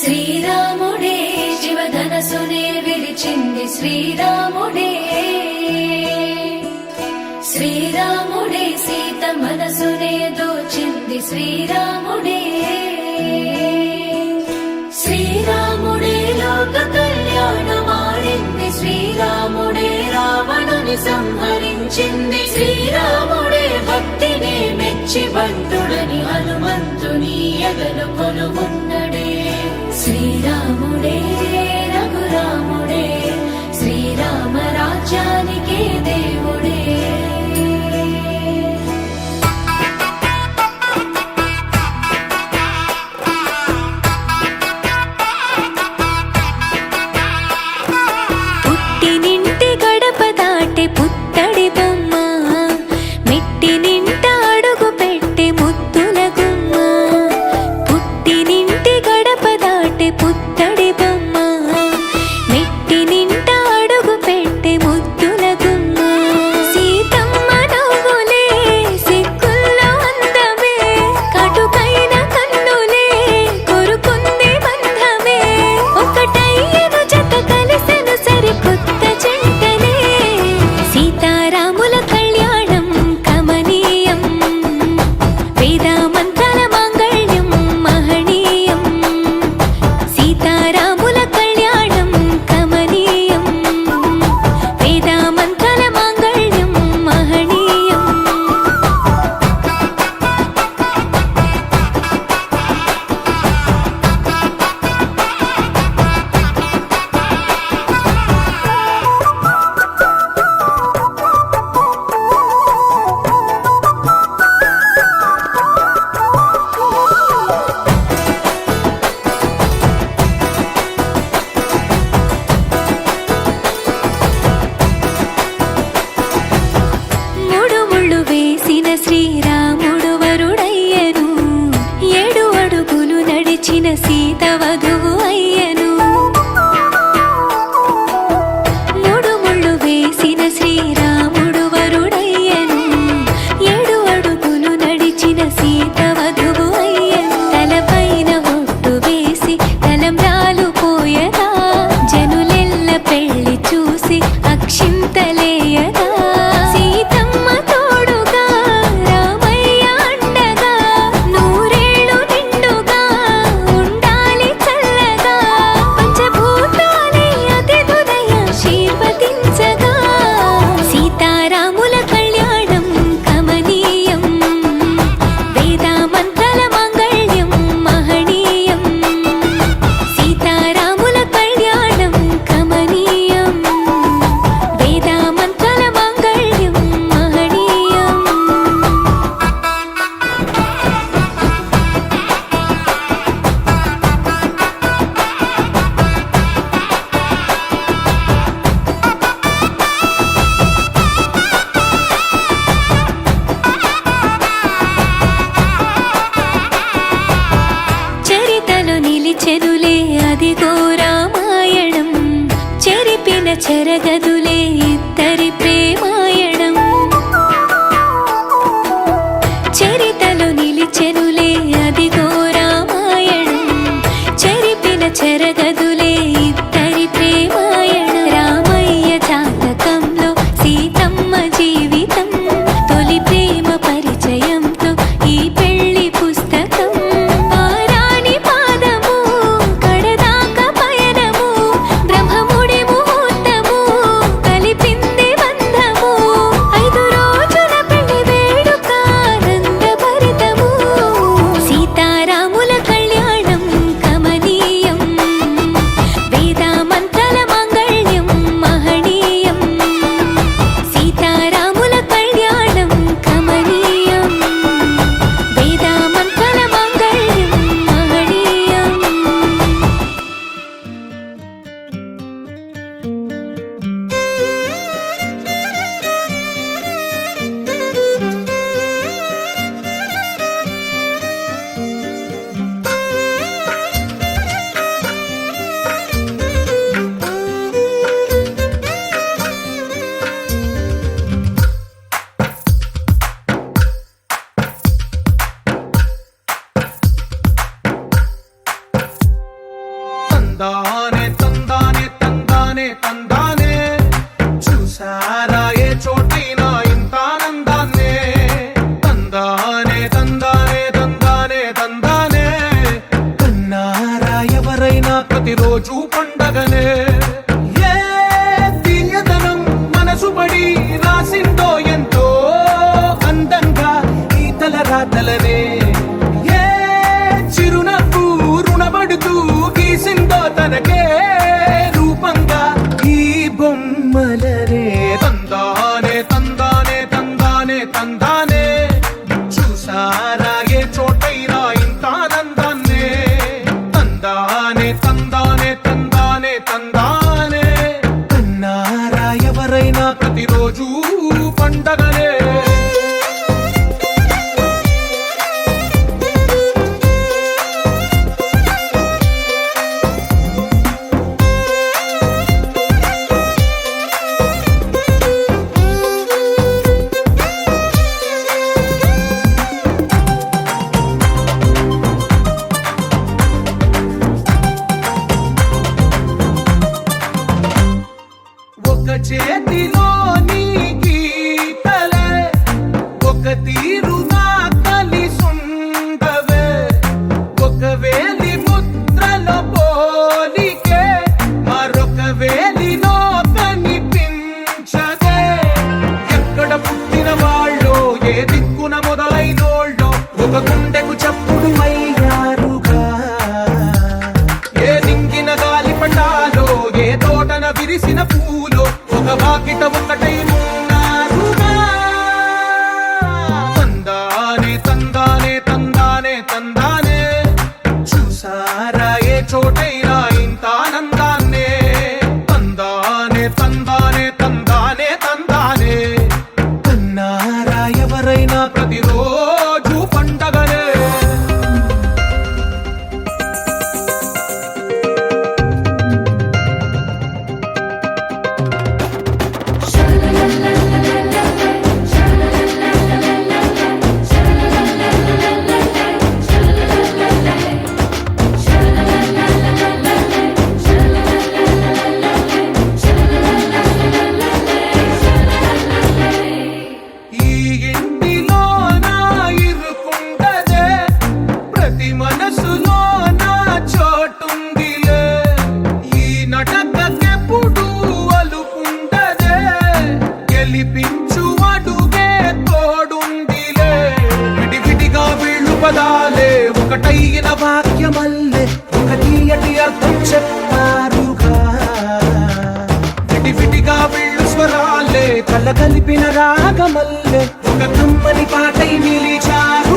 శ్రీరాముడే శివధనసునే విరిచింది శ్రీరాముడే, శ్రీరాముడే సీత మనసునే దోచింది శ్రీరాముడే, శ్రీరాముడే లోక కళ్యాణమాడింది శ్రీరాముడే, రావణుని సంహరించింది శ్రీరాముడే, భక్తిని మెచ్చి బంటుడని హనుమంతుని ఎదలు కొలువున్నడే, శ్రీరాముడే రఘురాముడే శ్రీరామ రాజ్యానికే దేవుడే. పుట్టినింటి గడప దాటే పుత్తడి బొమ్మ, మెట్టినింట అడుగు పెట్టే ముద్దుల గుమ్మ. పుట్టినింటి గడప దాటే పుత్తడి బొమ్మ, మెట్టినింట అడుగు పెట్టే ముద్దుల గుమ్మ. సీతమ్మ నవ్వులే సిగ్గుల్లో అందమే, కటుకైన కన్నులే కొరుకుంది బంధమే, ఒకటయ్యను జత కలిసెను సరికొత్త జంటనే. సీతారాముల కళ్యాణం కమనీయం, వేద మంత్రాల మాంగళ్యం మహనీయం. సీతారాముల కళ్యాణం కమనీయం, వేద మంత్రాల మాంగళ్యం మహనీయం. మూడు ముళ్ళు వేసిన శ్రీరాముడు వరుడయ్యను, 7 అడుగులు నడిచిన సీత వధువు అయ్యను. మూడు ముళ్ళు వేసిన శ్రీరాముడు వరుడయ్యను, 7 అడుగులు నడిచిన సీత వధువు అయ్యను. తలపైన ఒట్టు వేసి తలంబ్రాలు పోయగా, జనులెల్ల పెళ్లి చూసి అక్షింతలేయగా. సీతమ్మ తోడుగా రామయ్య అండగా, నూరేళ్ళు నిండుగా ఉండాలి చల్లగా. పంచభూతాలే అతిథులై ఆశీర్వదించగా. సీతారాముల కళ్యాణం కమనీయం, వేద మంత్రాల మాంగళ్యం మహనీయం. సీతారాముల కళ్యాణం కమనీయం, వేద మంత్రాల మాంగళ్యం మహనీయం. చరితలో నిలిచెనులే అదిగో రామాయణం, చెరిపిన చెరగదులే ఇద్దరి ప్రేమాయణం. చరితలో నిలిచెనులే అదిగో రామాయణం, చెరిపిన చెరగదులే ఇద్దరి ప్రేమాయణం. రామయ్య జాతకంలో సీతమ్మ జీవితం, తొలి ప్రేమ పరిచయంతో ఈ పెళ్లి పుస్తకం. ఆరాని పాదము కడదాక పయనము, బ్రహ్మముడి ముహూర్తము చోటైనా ఇంత ఆనందాన్నే తందానే తందానే తందానే తందానే అన్నారా ఎవరైనా ప్రతిరోజు పండగనే ఈ ఇంటిలో నా ఇరుకుండదే ప్రతి మనసులో నా చోటుందిలే ఈ నటకెప్పుడు అలుపుండదే గెలిపించు అడుగే తోడుందిలే విడివిడిగా వీళ్ళు పదాలే ఒకటైన వాక్యమల్లే ఒక తీయటి అర్థం చెప్పారుగా విడివిడిగా వీళ్ళు స్వరాలే కలగలిపిన రాగమల్లే ఒక కమ్మని పాటై నిలిచారు